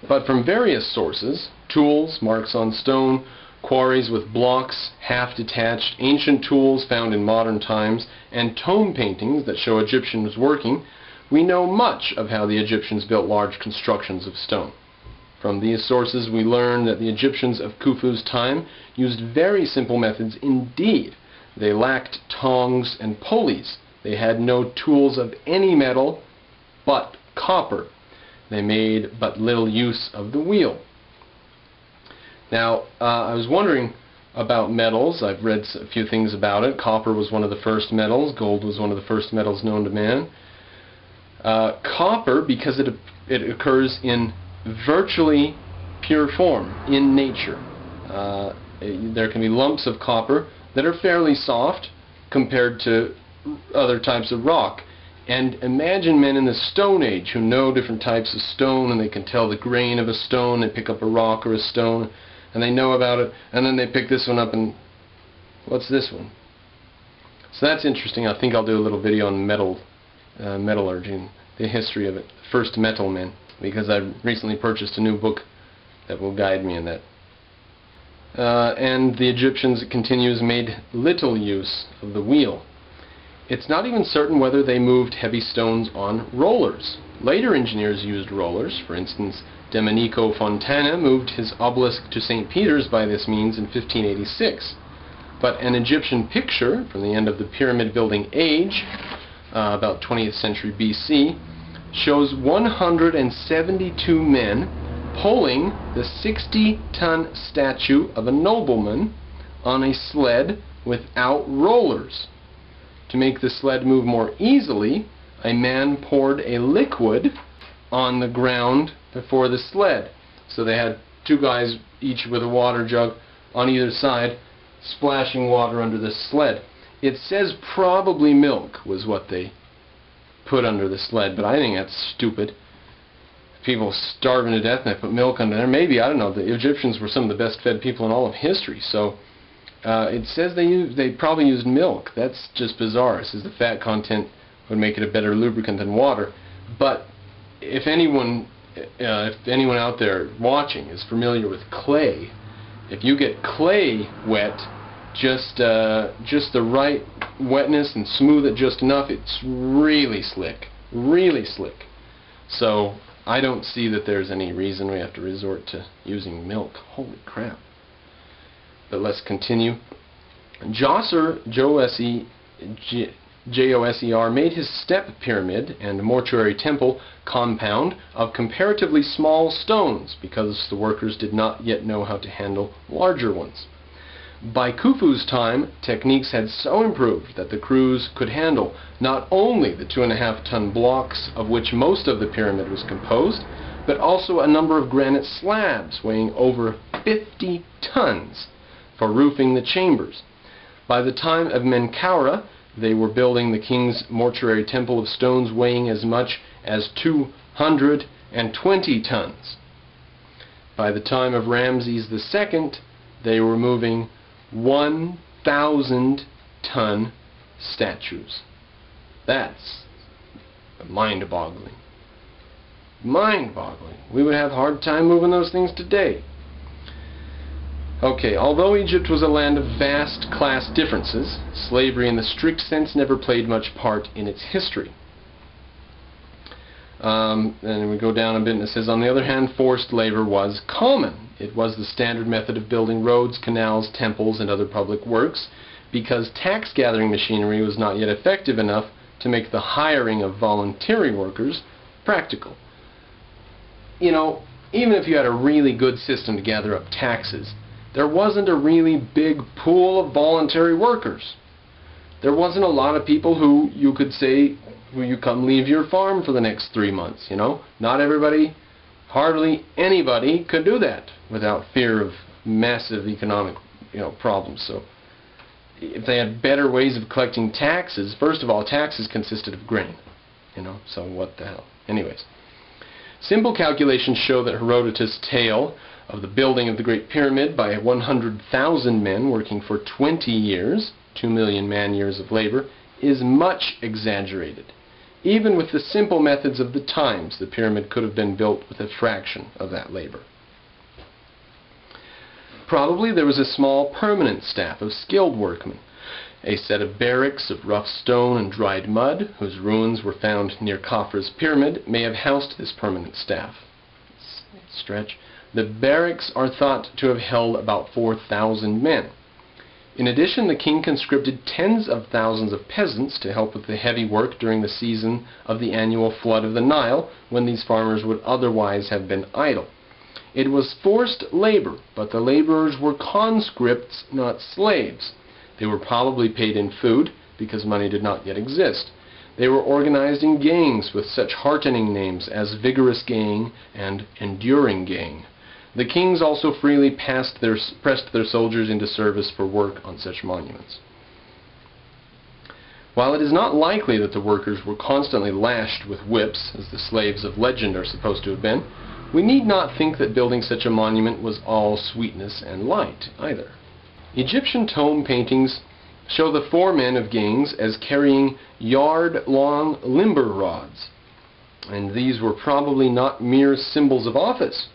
but from various sources, tools, marks on stone, quarries with blocks, half-detached, ancient tools found in modern times, and tomb paintings that show Egyptians working, we know much of how the Egyptians built large constructions of stone. From these sources we learn that the Egyptians of Khufu's time used very simple methods indeed. They lacked tongs and pulleys. They had no tools of any metal but copper. They made but little use of the wheel. Now, I was wondering about metals. I've read a few things about it. Copper was one of the first metals. Gold was one of the first metals known to man. Copper, because it occurs in virtually pure form in nature. There can be lumps of copper that are fairly soft compared to other types of rock. And imagine men in the Stone Age who know different types of stone, and they can tell the grain of a stone. They pick up a rock or a stone and they know about it, and then they pick this one up and what's this one? So that's interesting. I think I'll do a little video on metallurgy and the history of it, first metal men, because I recently purchased a new book that will guide me in that. And the Egyptians, it continues, made little use of the wheel. It's not even certain whether they moved heavy stones on rollers. Later engineers used rollers. For instance, Domenico Fontana moved his obelisk to St. Peter's by this means in 1586. But an Egyptian picture from the end of the pyramid building age, about 20th century BC, shows 172 men pulling the 60-ton statue of a nobleman on a sled without rollers. To make the sled move more easily, a man poured a liquid on the ground before the sled. So they had two guys, each with a water jug on either side, splashing water under the sled. It says probably milk was what they put under the sled, but I think that's stupid. People starving to death and they put milk under there. Maybe, I don't know. The Egyptians were some of the best fed people in all of history, so it says they probably used milk. That's just bizarre. It says the fat content would make it a better lubricant than water. But if anyone out there watching is familiar with clay, if you get clay wet, just the right wetness and smooth it just enough, it's really slick, really slick. So I don't see that there's any reason we have to resort to using milk. Holy crap. But let's continue. Djoser, J-O-S-E-R, made his step pyramid and mortuary temple compound of comparatively small stones because the workers did not yet know how to handle larger ones. By Khufu's time, techniques had so improved that the crews could handle not only the 2.5-ton blocks of which most of the pyramid was composed, but also a number of granite slabs weighing over 50 tons for roofing the chambers. By the time of Menkaura, they were building the king's mortuary temple of stones weighing as much as 220 tons. By the time of Ramses II, they were moving 1,000-ton statues. That's mind-boggling. Mind-boggling. We would have a hard time moving those things today. Okay, although Egypt was a land of vast class differences, slavery in the strict sense never played much part in its history. And we go down a bit and it says, on the other hand, forced labor was common. It was the standard method of building roads, canals, temples, and other public works, because tax-gathering machinery was not yet effective enough to make the hiring of voluntary workers practical. You know, even if you had a really good system to gather up taxes, there wasn't a really big pool of voluntary workers. There wasn't a lot of people who you could say, will you come leave your farm for the next 3 months, you know? Not everybody, hardly anybody could do that without fear of massive economic, problems. So if they had better ways of collecting taxes, first of all, taxes consisted of grain, so what the hell. Anyways, simple calculations show that Herodotus' tale of the building of the Great Pyramid by 100,000 men working for 20 years, 2 million man-years of labor, is much exaggerated. Even with the simple methods of the times, the pyramid could have been built with a fraction of that labor. Probably there was a small permanent staff of skilled workmen. A set of barracks of rough stone and dried mud, whose ruins were found near Khafra's pyramid, may have housed this permanent staff. Stretch. The barracks are thought to have held about 4,000 men. In addition, the king conscripted tens of thousands of peasants to help with the heavy work during the season of the annual flood of the Nile, when these farmers would otherwise have been idle. It was forced labor, but the laborers were conscripts, not slaves. They were probably paid in food, because money did not yet exist. They were organized in gangs with such heartening names as Vigorous Gang and Enduring Gang. The kings also freely pressed their soldiers into service for work on such monuments. While it is not likely that the workers were constantly lashed with whips, as the slaves of legend are supposed to have been, we need not think that building such a monument was all sweetness and light, either. Egyptian tomb paintings show the four men of gangs as carrying yard-long limber rods, and these were probably not mere symbols of office.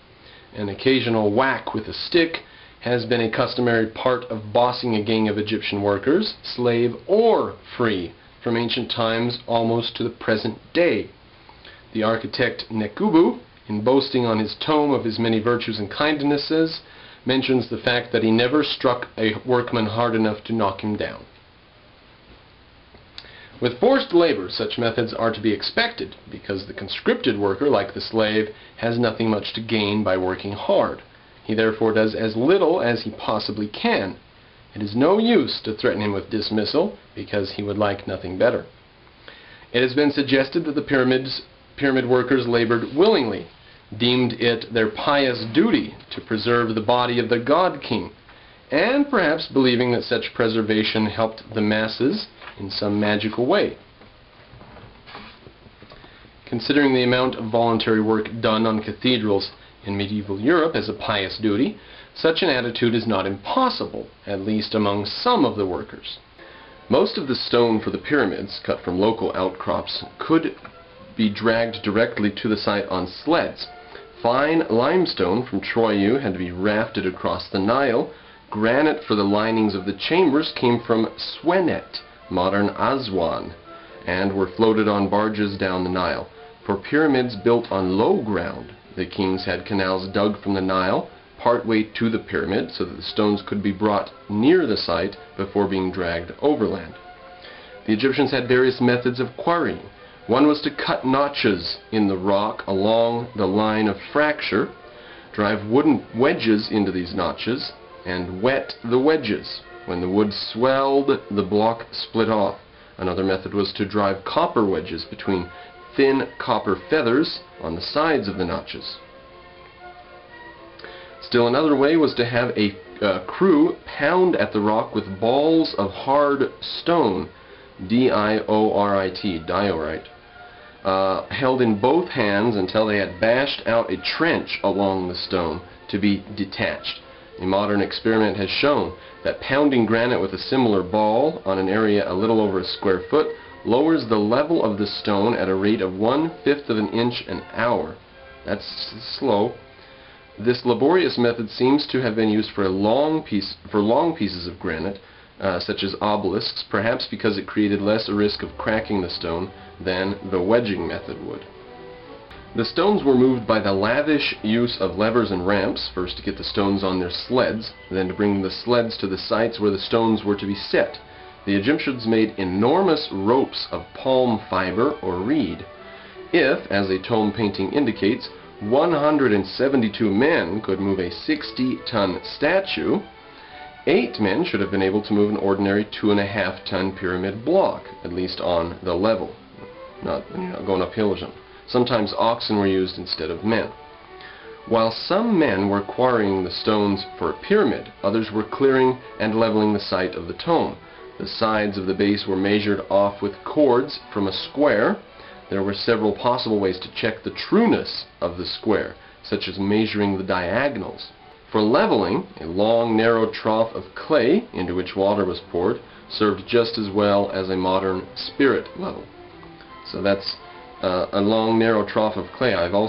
An occasional whack with a stick has been a customary part of bossing a gang of Egyptian workers, slave or free, from ancient times almost to the present day. The architect Nekubu, in boasting on his tome of his many virtues and kindnesses, mentions the fact that he never struck a workman hard enough to knock him down. With forced labor, such methods are to be expected, because the conscripted worker, like the slave, has nothing much to gain by working hard. He therefore does as little as he possibly can. It is no use to threaten him with dismissal, because he would like nothing better. It has been suggested that the pyramid workers labored willingly, deemed it their pious duty to preserve the body of the god-king, and perhaps believing that such preservation helped the masses in some magical way. Considering the amount of voluntary work done on cathedrals in medieval Europe as a pious duty, such an attitude is not impossible, at least among some of the workers. Most of the stone for the pyramids, cut from local outcrops, could be dragged directly to the site on sleds. Fine limestone from Troyu had to be rafted across the Nile. Granite for the linings of the chambers came from Swenet, modern Aswan, and were floated on barges down the Nile. For pyramids built on low ground, the kings had canals dug from the Nile partway to the pyramid so that the stones could be brought near the site before being dragged overland. The Egyptians had various methods of quarrying. One was to cut notches in the rock along the line of fracture, drive wooden wedges into these notches, and wet the wedges. When the wood swelled, the block split off. Another method was to drive copper wedges between thin copper feathers on the sides of the notches. Still another way was to have a crew pound at the rock with balls of hard stone, D-I-O-R-I-T, diorite, held in both hands until they had bashed out a trench along the stone to be detached. A modern experiment has shown that pounding granite with a similar ball on an area a little over a square foot lowers the level of the stone at a rate of 1/5 of an inch an hour. That's slow. This laborious method seems to have been used for long pieces of granite, such as obelisks, perhaps because it created less a risk of cracking the stone than the wedging method would. The stones were moved by the lavish use of levers and ramps, first to get the stones on their sleds, then to bring the sleds to the sites where the stones were to be set. The Egyptians made enormous ropes of palm fiber or reed. If, as a tomb painting indicates, 172 men could move a 60-ton statue, 8 men should have been able to move an ordinary 2.5-ton pyramid block, at least on the level, not going uphill or something. Sometimes oxen were used instead of men. While some men were quarrying the stones for a pyramid, others were clearing and leveling the site of the tomb. The sides of the base were measured off with cords from a square. There were several possible ways to check the trueness of the square, such as measuring the diagonals. For leveling, a long, narrow trough of clay into which water was poured served just as well as a modern spirit level. So that's a long, narrow trough of clay. I've also